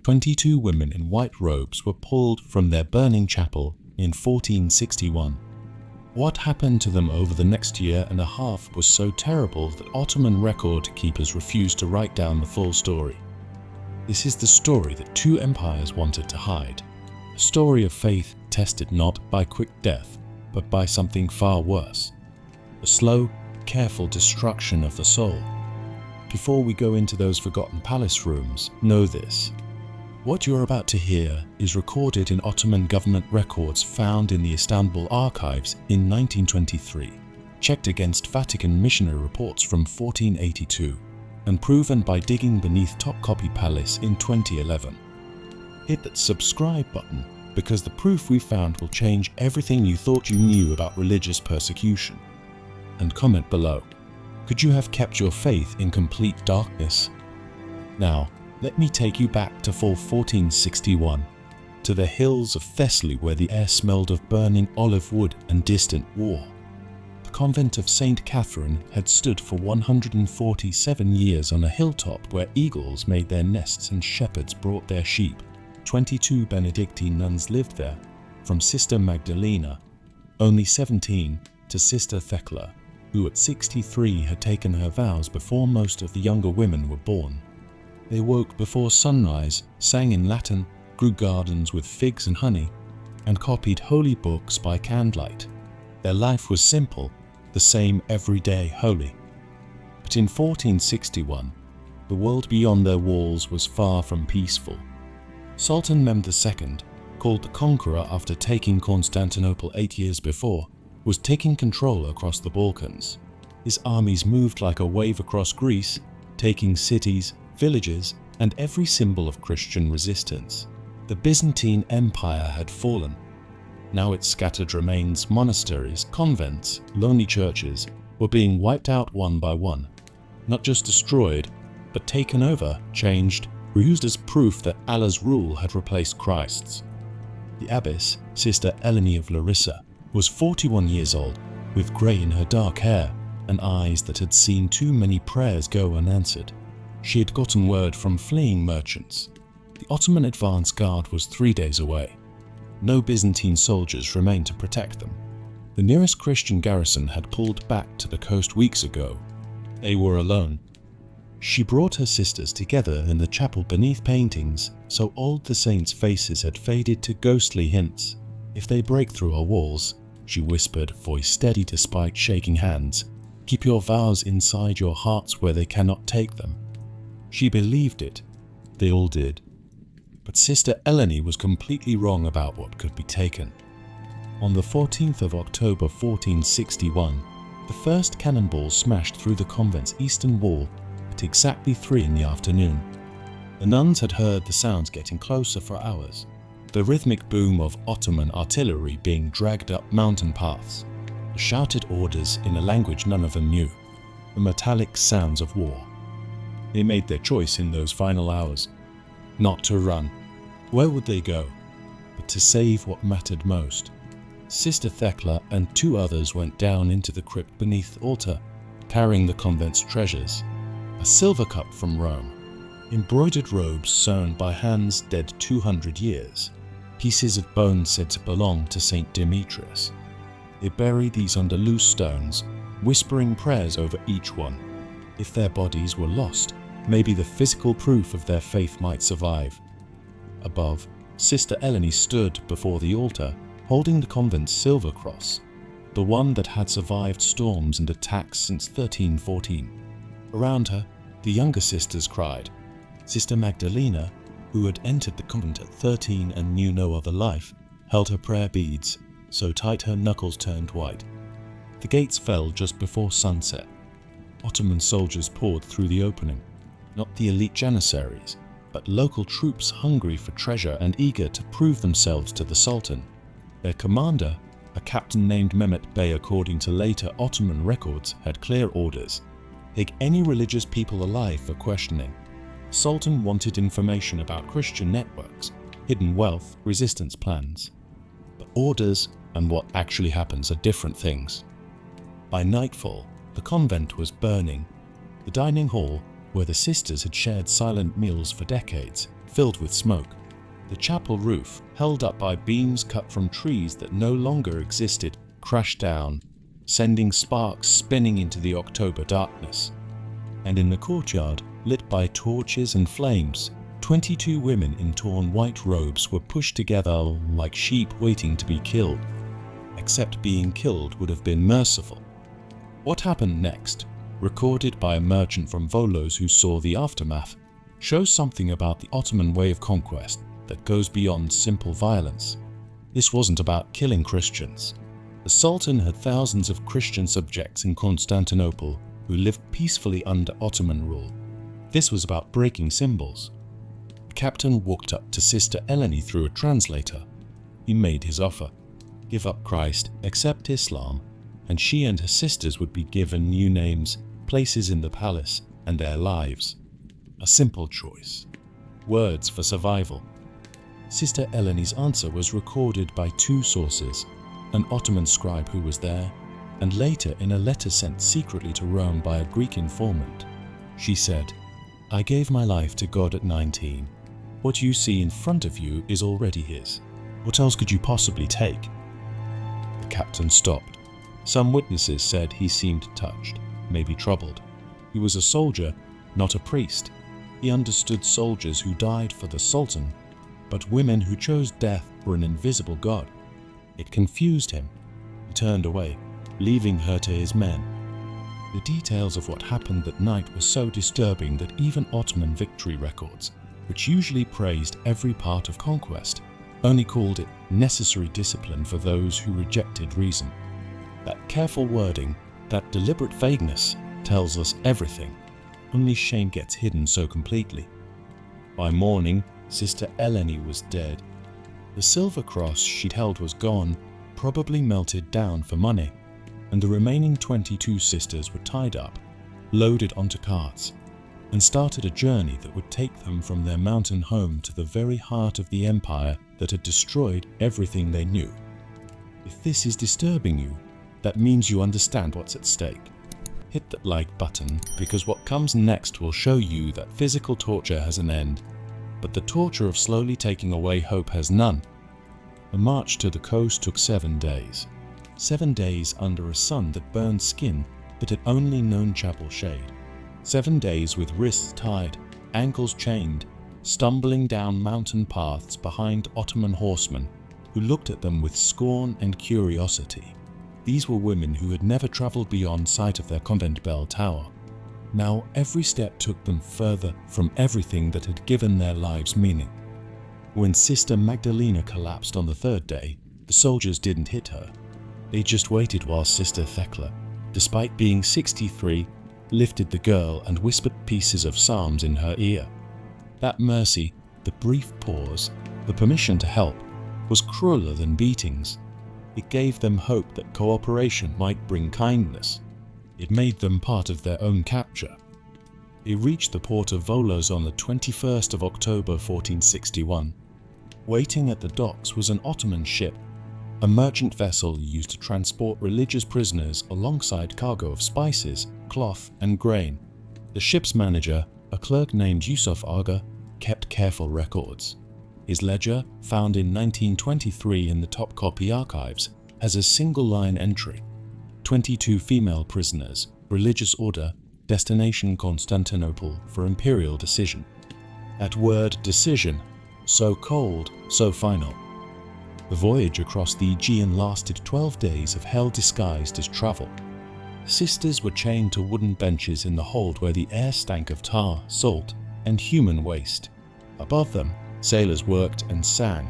22 women in white robes were pulled from their burning chapel in 1461. What happened to them over the next year and a half was so terrible that Ottoman record keepers refused to write down the full story. This is the story that two empires wanted to hide. A story of faith tested not by quick death, but by something far worse. The slow, careful destruction of the soul. Before we go into those forgotten palace rooms, know this. What you're about to hear is recorded in Ottoman government records found in the Istanbul archives in 1923, checked against Vatican missionary reports from 1482, and proven by digging beneath Topkapi Palace in 2011. Hit that subscribe button because the proof we found will change everything you thought you knew about religious persecution. And comment below, could you have kept your faith in complete darkness? Now, let me take you back to fall 1461, to the hills of Thessaly where the air smelled of burning olive wood and distant war. The convent of St. Catherine had stood for 147 years on a hilltop where eagles made their nests and shepherds brought their sheep. 22 Benedictine nuns lived there, from Sister Magdalena, only 17, to Sister Thekla, who at 63 had taken her vows before most of the younger women were born. They woke before sunrise, sang in Latin, grew gardens with figs and honey, and copied holy books by candlelight. Their life was simple, the same everyday holy. But in 1461, the world beyond their walls was far from peaceful. Sultan Mehmed II, called the Conqueror after taking Constantinople 8 years before, was taking control across the Balkans. His armies moved like a wave across Greece, taking cities, villages, and every symbol of Christian resistance. The Byzantine Empire had fallen. Now its scattered remains, monasteries, convents, lonely churches, were being wiped out one by one. Not just destroyed, but taken over, changed, reused as proof that Allah's rule had replaced Christ's. The abbess, Sister Eleni of Larissa, was 41 years old, with grey in her dark hair and eyes that had seen too many prayers go unanswered. She had gotten word from fleeing merchants. The Ottoman advance guard was 3 days away. No Byzantine soldiers remained to protect them. The nearest Christian garrison had pulled back to the coast weeks ago. They were alone. She brought her sisters together in the chapel beneath paintings, so all the saints' faces had faded to ghostly hints. If they break through our walls, she whispered, voice steady despite shaking hands, keep your vows inside your hearts where they cannot take them. She believed it. They all did. But Sister Eleni was completely wrong about what could be taken. On the 14th of October 1461, the first cannonball smashed through the convent's eastern wall at exactly 3 in the afternoon. The nuns had heard the sounds getting closer for hours, the rhythmic boom of Ottoman artillery being dragged up mountain paths, the shouted orders in a language none of them knew, the metallic sounds of war. They made their choice in those final hours. Not to run. Where would they go? But to save what mattered most. Sister Thekla and 2 others went down into the crypt beneath the altar, carrying the convent's treasures. A silver cup from Rome, embroidered robes sewn by hands dead 200 years, pieces of bone said to belong to Saint Demetrius. They buried these under loose stones, whispering prayers over each one. If their bodies were lost, maybe the physical proof of their faith might survive. Above, Sister Eleni stood before the altar, holding the convent's silver cross, the one that had survived storms and attacks since 1314. Around her, the younger sisters cried. Sister Magdalena, who had entered the convent at 13 and knew no other life, held her prayer beads, so tight her knuckles turned white. The gates fell just before sunset. Ottoman soldiers poured through the opening, not the elite janissaries, but local troops hungry for treasure and eager to prove themselves to the Sultan. Their commander, a captain named Mehmet Bey according to later Ottoman records, had clear orders. Take any religious people alive for questioning. Sultan wanted information about Christian networks, hidden wealth, resistance plans. But orders and what actually happens are different things. By nightfall, the convent was burning. The dining hall, where the sisters had shared silent meals for decades, filled with smoke. The chapel roof, held up by beams cut from trees that no longer existed, crashed down, sending sparks spinning into the October darkness. And in the courtyard, lit by torches and flames, 22 women in torn white robes were pushed together like sheep waiting to be killed. Except being killed would have been merciful. What happened next, recorded by a merchant from Volos who saw the aftermath, shows something about the Ottoman way of conquest that goes beyond simple violence. This wasn't about killing Christians. The Sultan had thousands of Christian subjects in Constantinople who lived peacefully under Ottoman rule. This was about breaking symbols. The captain walked up to Sister Eleni through a translator. He made his offer: give up Christ, accept Islam, and she and her sisters would be given new names, places in the palace, and their lives. A simple choice. Words for survival. Sister Eleni's answer was recorded by two sources: an Ottoman scribe who was there, and later in a letter sent secretly to Rome by a Greek informant. She said, "I gave my life to God at 19. What you see in front of you is already His. What else could you possibly take?" The captain stopped. Some witnesses said he seemed touched, maybe troubled. He was a soldier, not a priest. He understood soldiers who died for the Sultan, but women who chose death for an invisible God. It confused him. He turned away, leaving her to his men. The details of what happened that night were so disturbing that even Ottoman victory records, which usually praised every part of conquest, only called it necessary discipline for those who rejected reason. That careful wording, that deliberate vagueness, tells us everything. Only shame gets hidden so completely. By morning, Sister Eleni was dead. The silver cross she'd held was gone, probably melted down for money, and the remaining 22 sisters were tied up, loaded onto carts, and started a journey that would take them from their mountain home to the very heart of the empire that had destroyed everything they knew. If this is disturbing you, that means you understand what's at stake. Hit that like button, because what comes next will show you that physical torture has an end, but the torture of slowly taking away hope has none. The march to the coast took 7 days. 7 days under a sun that burned skin that had only known chapel shade. 7 days with wrists tied, ankles chained, stumbling down mountain paths behind Ottoman horsemen who looked at them with scorn and curiosity. These were women who had never traveled beyond sight of their convent bell tower. Now every step took them further from everything that had given their lives meaning. When Sister Magdalena collapsed on the 3rd day, the soldiers didn't hit her. They just waited while Sister Thekla, despite being 63, lifted the girl and whispered pieces of psalms in her ear. That mercy, the brief pause, the permission to help, was crueler than beatings. It gave them hope that cooperation might bring kindness. It made them part of their own capture. They reached the port of Volos on the 21st of October 1461. Waiting at the docks was an Ottoman ship, a merchant vessel used to transport religious prisoners alongside cargo of spices, cloth, and grain. The ship's manager, a clerk named Yusuf Aga, kept careful records. His ledger, found in 1923 in the Topkapi archives, has a single-line entry: 22 female prisoners, religious order, destination Constantinople for imperial decision. That word decision, so cold, so final. The voyage across the Aegean lasted 12 days of hell disguised as travel. Sisters were chained to wooden benches in the hold where the air stank of tar, salt, and human waste. Above them, sailors worked and sang.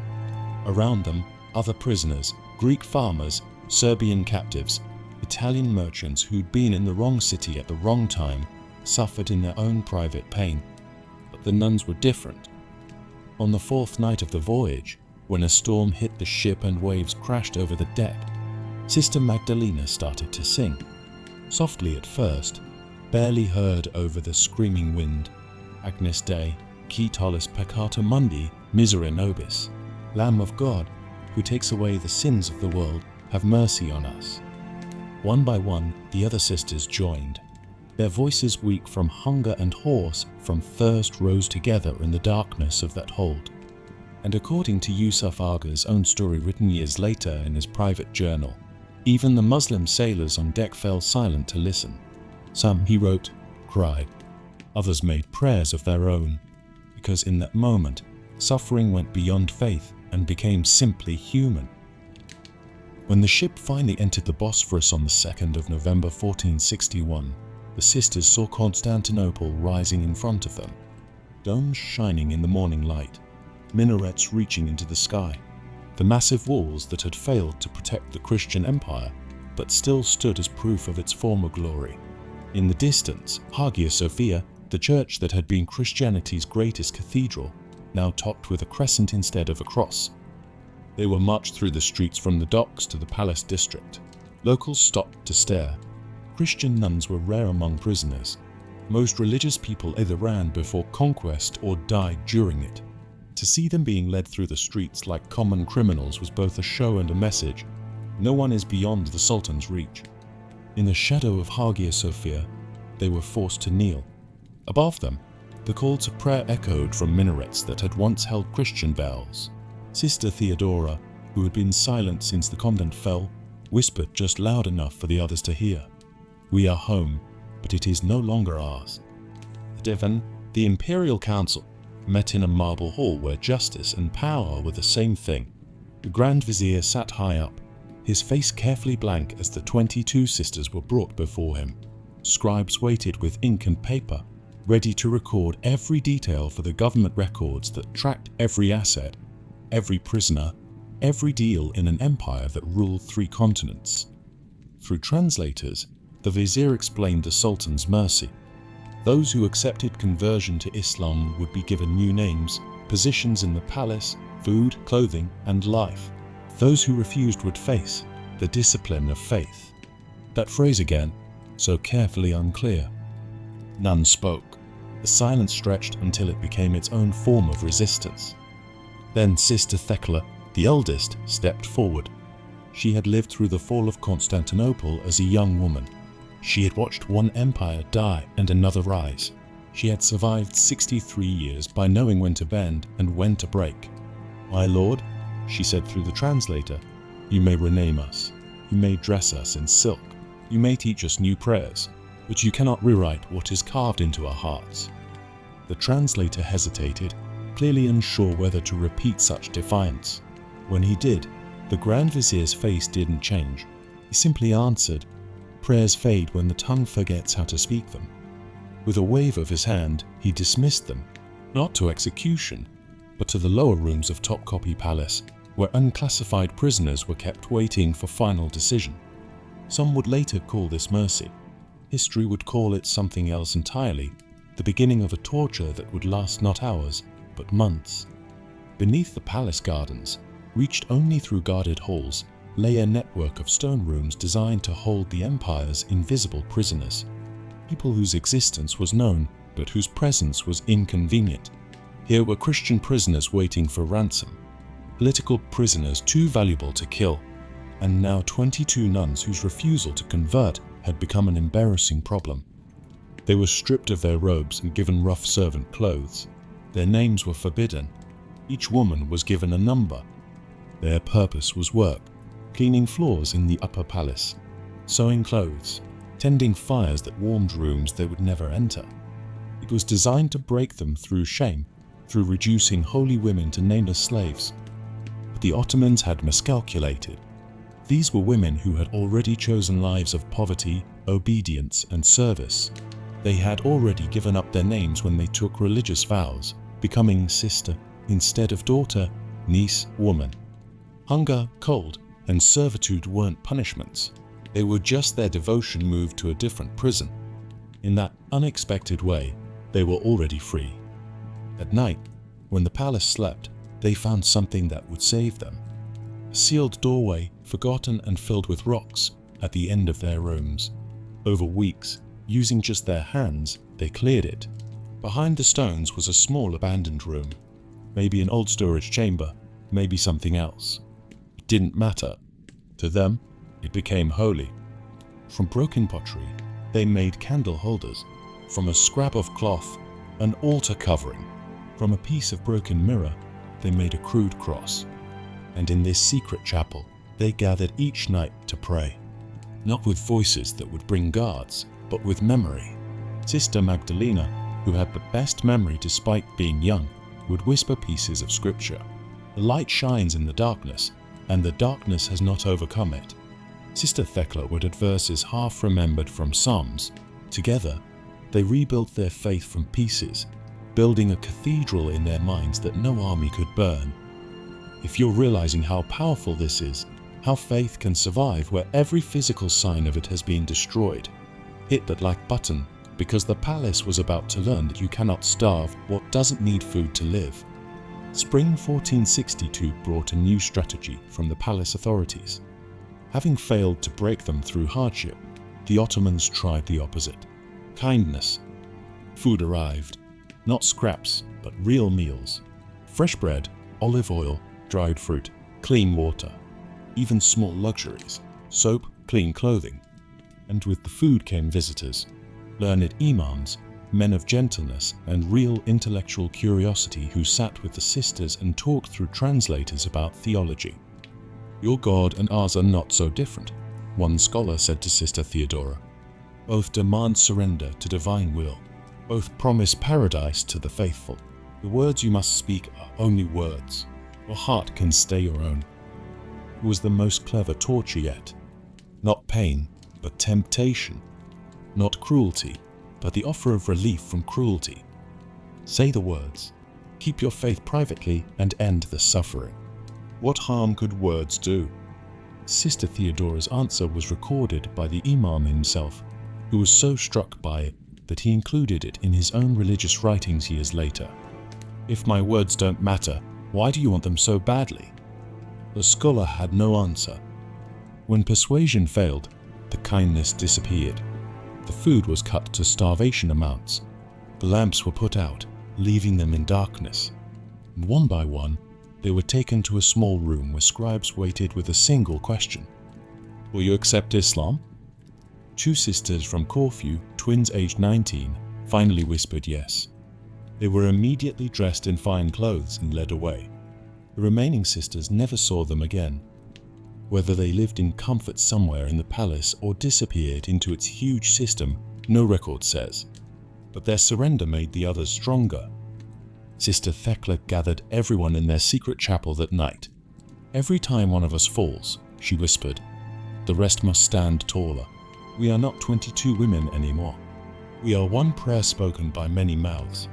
Around them, other prisoners, Greek farmers, Serbian captives, Italian merchants who'd been in the wrong city at the wrong time, suffered in their own private pain. But the nuns were different. On the 4th night of the voyage, when a storm hit the ship and waves crashed over the deck, Sister Magdalena started to sing. Softly at first, barely heard over the screaming wind. Agnus Dei, qui tollis peccata mundi, misere nobis. Lamb of God, who takes away the sins of the world, have mercy on us. One by one, the other sisters joined. Their voices weak from hunger and hoarse from thirst rose together in the darkness of that hold. And according to Yusuf Aga's own story written years later in his private journal, even the Muslim sailors on deck fell silent to listen. Some, he wrote, cried. Others made prayers of their own, because in that moment, suffering went beyond faith and became simply human. When the ship finally entered the Bosphorus on the 2nd of November 1461, the sisters saw Constantinople rising in front of them, domes shining in the morning light, minarets reaching into the sky, the massive walls that had failed to protect the Christian empire but still stood as proof of its former glory. In the distance, Hagia Sophia, the church that had been Christianity's greatest cathedral, now topped with a crescent instead of a cross. They were marched through the streets from the docks to the palace district. Locals stopped to stare. Christian nuns were rare among prisoners. Most religious people either ran before conquest or died during it. To see them being led through the streets like common criminals was both a show and a message. No one is beyond the Sultan's reach. In the shadow of Hagia Sophia, they were forced to kneel. Above them, the call to prayer echoed from minarets that had once held Christian bells. Sister Theodora, who had been silent since the convent fell, whispered just loud enough for the others to hear. "We are home, but it is no longer ours." The Divan, the Imperial Council, met in a marble hall where justice and power were the same thing. The Grand Vizier sat high up, his face carefully blank as the 22 sisters were brought before him. Scribes waited with ink and paper, ready to record every detail for the government records that tracked every asset, every prisoner, every deal in an empire that ruled 3 continents. Through translators, the vizier explained the Sultan's mercy. Those who accepted conversion to Islam would be given new names, positions in the palace, food, clothing, and life. Those who refused would face the discipline of faith. That phrase again, so carefully unclear. None spoke. The silence stretched until it became its own form of resistance. Then Sister Thecla, the eldest, stepped forward. She had lived through the fall of Constantinople as a young woman. She had watched one empire die and another rise. She had survived 63 years by knowing when to bend and when to break. "My lord," she said through the translator, "you may rename us. You may dress us in silk. You may teach us new prayers, but you cannot rewrite what is carved into our hearts." The translator hesitated, clearly unsure whether to repeat such defiance. When he did, the Grand Vizier's face didn't change. He simply answered, "Prayers fade when the tongue forgets how to speak them." With a wave of his hand, he dismissed them, not to execution, but to the lower rooms of Topkapi Palace, where unclassified prisoners were kept waiting for final decision. Some would later call this mercy. History would call it something else entirely, the beginning of a torture that would last not hours, but months. Beneath the palace gardens, reached only through guarded halls, lay a network of stone rooms designed to hold the empire's invisible prisoners. People whose existence was known, but whose presence was inconvenient. Here were Christian prisoners waiting for ransom, political prisoners too valuable to kill, and now 22 nuns whose refusal to convert had become an embarrassing problem. They were stripped of their robes and given rough servant clothes. Their names were forbidden. Each woman was given a number. Their purpose was work, cleaning floors in the upper palace, sewing clothes, tending fires that warmed rooms they would never enter. It was designed to break them through shame, through reducing holy women to nameless slaves. But the Ottomans had miscalculated. These were women who had already chosen lives of poverty, obedience, and service. They had already given up their names when they took religious vows, becoming sister instead of daughter, niece, woman. Hunger, cold, and servitude weren't punishments. They were just their devotion moved to a different prison. In that unexpected way, they were already free. At night, when the palace slept, they found something that would save them. A sealed doorway, forgotten and filled with rocks, at the end of their rooms. Over weeks, using just their hands, they cleared it. Behind the stones was a small abandoned room. Maybe an old storage chamber, maybe something else. It didn't matter. To them, it became holy. From broken pottery, They made candle holders. From a scrap of cloth, an altar covering. From a piece of broken mirror, they made a crude cross. And in this secret chapel, they gathered each night to pray. Not with voices that would bring guards, but with memory. Sister Magdalena, who had the best memory despite being young, would whisper pieces of scripture. The light shines in the darkness, and the darkness has not overcome it. Sister Thecla would add verses half remembered from Psalms. Together, they rebuilt their faith from pieces, building a cathedral in their minds that no army could burn. If you're realizing how powerful this is, how faith can survive where every physical sign of it has been destroyed, hit that like button, because the palace was about to learn that you cannot starve what doesn't need food to live. Spring 1462 brought a new strategy from the palace authorities. Having failed to break them through hardship, the Ottomans tried the opposite. Kindness. Food arrived. Not scraps, but real meals. Fresh bread, olive oil, dried fruit, clean water. Even small luxuries. Soap, clean clothing. And with the food came visitors. Learned imams, men of gentleness and real intellectual curiosity who sat with the sisters and talked through translators about theology. Your God and ours are not so different, one scholar said to Sister Theodora. Both demand surrender to divine will. Both promise paradise to the faithful. The words you must speak are only words. Your heart can stay your own. It was the most clever torture yet. Not pain, but temptation. Not cruelty, but the offer of relief from cruelty. Say the words. Keep your faith privately and end the suffering. What harm could words do? Sister Theodora's answer was recorded by the Imam himself, who was so struck by it that he included it in his own religious writings years later. If my words don't matter, why do you want them so badly? The scholar had no answer. When persuasion failed, the kindness disappeared. The food was cut to starvation amounts. The lamps were put out, leaving them in darkness. And one by one, they were taken to a small room where scribes waited with a single question. Will you accept Islam? Two sisters from Corfu, twins aged 19, finally whispered yes. They were immediately dressed in fine clothes and led away. The remaining sisters never saw them again. Whether they lived in comfort somewhere in the palace or disappeared into its huge system, no record says. But their surrender made the others stronger. Sister Thecla gathered everyone in their secret chapel that night. Every time one of us falls, she whispered, the rest must stand taller. We are not 22 women anymore. We are one prayer spoken by many mouths.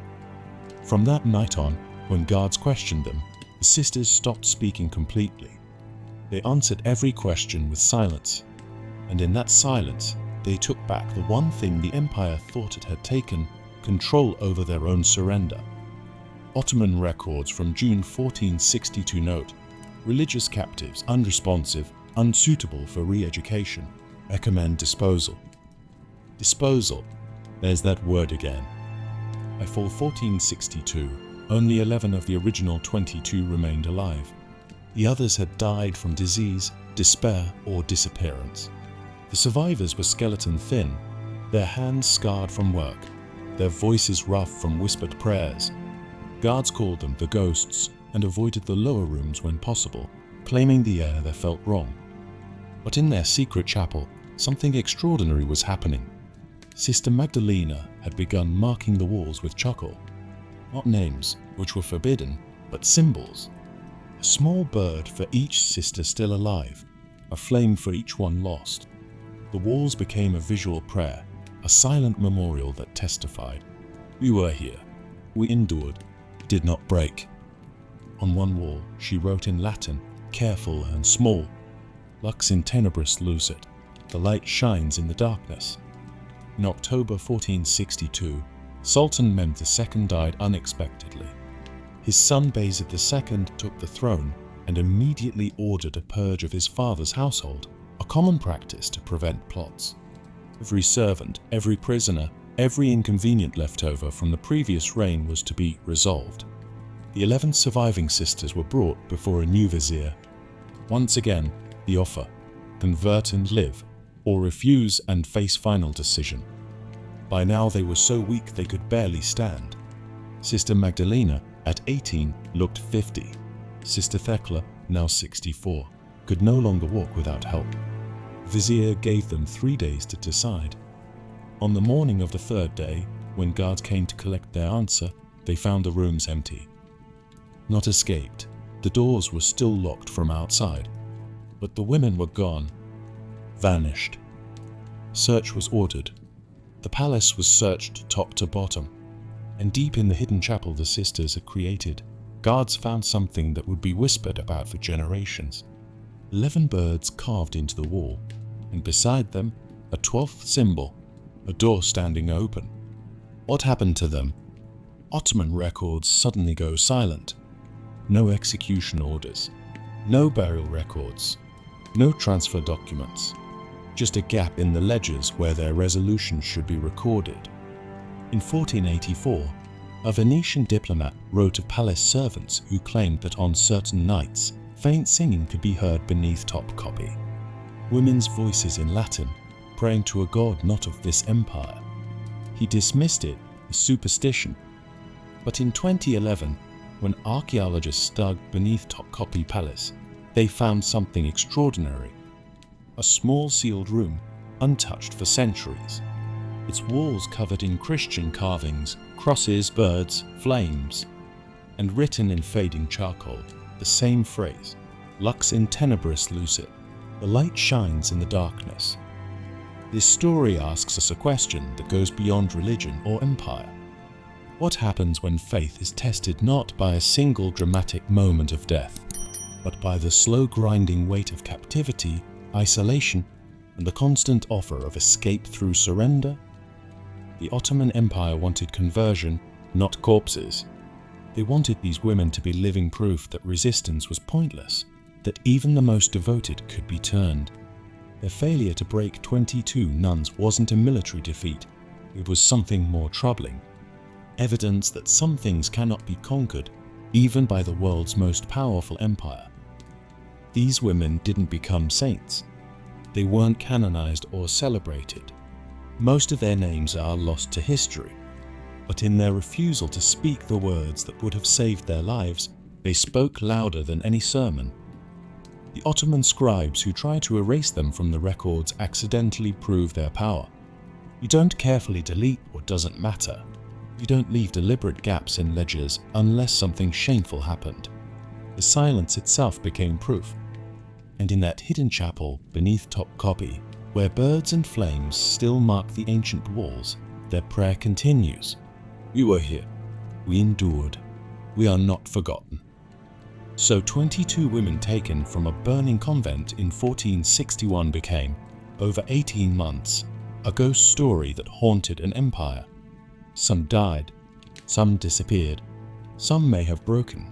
From that night on, when guards questioned them, the sisters stopped speaking completely. They answered every question with silence, and in that silence, they took back the one thing the empire thought it had taken, control over their own surrender. Ottoman records from June 1462 note, religious captives unresponsive, unsuitable for re-education, recommend disposal. Disposal, there's that word again. By fall 1462, only 11 of the original 22 remained alive. The others had died from disease, despair, or disappearance. The survivors were skeleton thin, their hands scarred from work, their voices rough from whispered prayers. Guards called them the ghosts and avoided the lower rooms when possible, claiming the air there felt wrong. But in their secret chapel, something extraordinary was happening. Sister Magdalena had begun marking the walls with charcoal. Not names, which were forbidden, but symbols. A small bird for each sister still alive, a flame for each one lost. The walls became a visual prayer, a silent memorial that testified. We were here. We endured. It did not break. On one wall, she wrote in Latin, careful and small, Lux in tenebris lucet, the light shines in the darkness. In October 1462, Sultan Mehmed II died unexpectedly. His son Bayezid II took the throne and immediately ordered a purge of his father's household, a common practice to prevent plots. Every servant, every prisoner, every inconvenient left over from the previous reign was to be resolved. The 11 surviving sisters were brought before a new vizier. Once again, the offer, convert and live, or refuse and face final decision. By now they were so weak they could barely stand. Sister Magdalena, at 18, looked 50. Sister Thecla, now 64, could no longer walk without help. Vizier gave them 3 days to decide. On the morning of the 3rd day, when guards came to collect their answer, they found the rooms empty. Not escaped. The doors were still locked from outside, but the women were gone, vanished. Search was ordered. The palace was searched top to bottom, and deep in the hidden chapel the sisters had created, guards found something that would be whispered about for generations. 11 birds carved into the wall, and beside them, a 12th symbol, a door standing open. What happened to them? Ottoman records suddenly go silent. No execution orders, no burial records, no transfer documents, just a gap in the ledgers where their resolution should be recorded. In 1484, a Venetian diplomat wrote of palace servants who claimed that on certain nights, faint singing could be heard beneath top copy. Women's voices in Latin, praying to a god not of this empire. He dismissed it as superstition. But in 2011, when archaeologists dug beneath Topkapi Palace, they found something extraordinary. A small sealed room, untouched for centuries. Its walls covered in Christian carvings, crosses, birds, flames, and written in fading charcoal, the same phrase, lux in tenebris lucet, the light shines in the darkness. This story asks us a question that goes beyond religion or empire. What happens when faith is tested not by a single dramatic moment of death, but by the slow grinding weight of captivity, isolation, and the constant offer of escape through surrender? The Ottoman Empire wanted conversion, not corpses. They wanted these women to be living proof that resistance was pointless, that even the most devoted could be turned. Their failure to break 22 nuns wasn't a military defeat, it was something more troubling. Evidence that some things cannot be conquered, even by the world's most powerful empire. These women didn't become saints. They weren't canonized or celebrated. Most of their names are lost to history. But in their refusal to speak the words that would have saved their lives, they spoke louder than any sermon. The Ottoman scribes who try to erase them from the records accidentally prove their power. You don't carefully delete what doesn't matter. You don't leave deliberate gaps in ledgers unless something shameful happened. The silence itself became proof. And in that hidden chapel beneath Topkapi, where birds and flames still mark the ancient walls, their prayer continues. We were here. We endured. We are not forgotten. So 22 women taken from a burning convent in 1461 became, over 18 months, a ghost story that haunted an empire. Some died, some disappeared, some may have broken,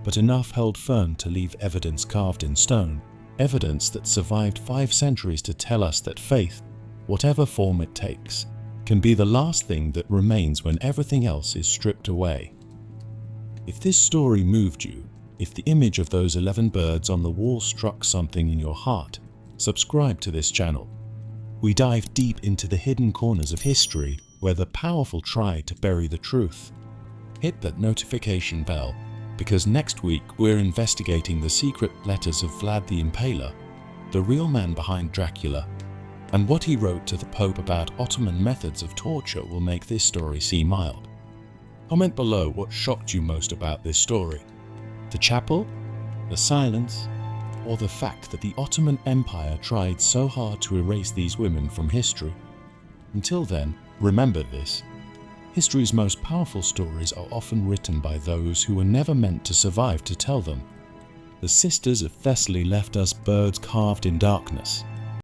but enough held firm to leave evidence carved in stone, evidence that survived 5 centuries to tell us that faith, whatever form it takes, can be the last thing that remains when everything else is stripped away. If this story moved you, if the image of those 11 birds on the wall struck something in your heart, subscribe to this channel. We dive deep into the hidden corners of history where the powerful try to bury the truth. Hit that notification bell, because next week we're investigating the secret letters of Vlad the Impaler, the real man behind Dracula, and what he wrote to the Pope about Ottoman methods of torture will make this story seem mild. Comment below what shocked you most about this story. The chapel, the silence, or the fact that the Ottoman Empire tried so hard to erase these women from history. Until then, remember this. History's most powerful stories are often written by those who were never meant to survive to tell them. The sisters of Thessaly left us birds carved in darkness,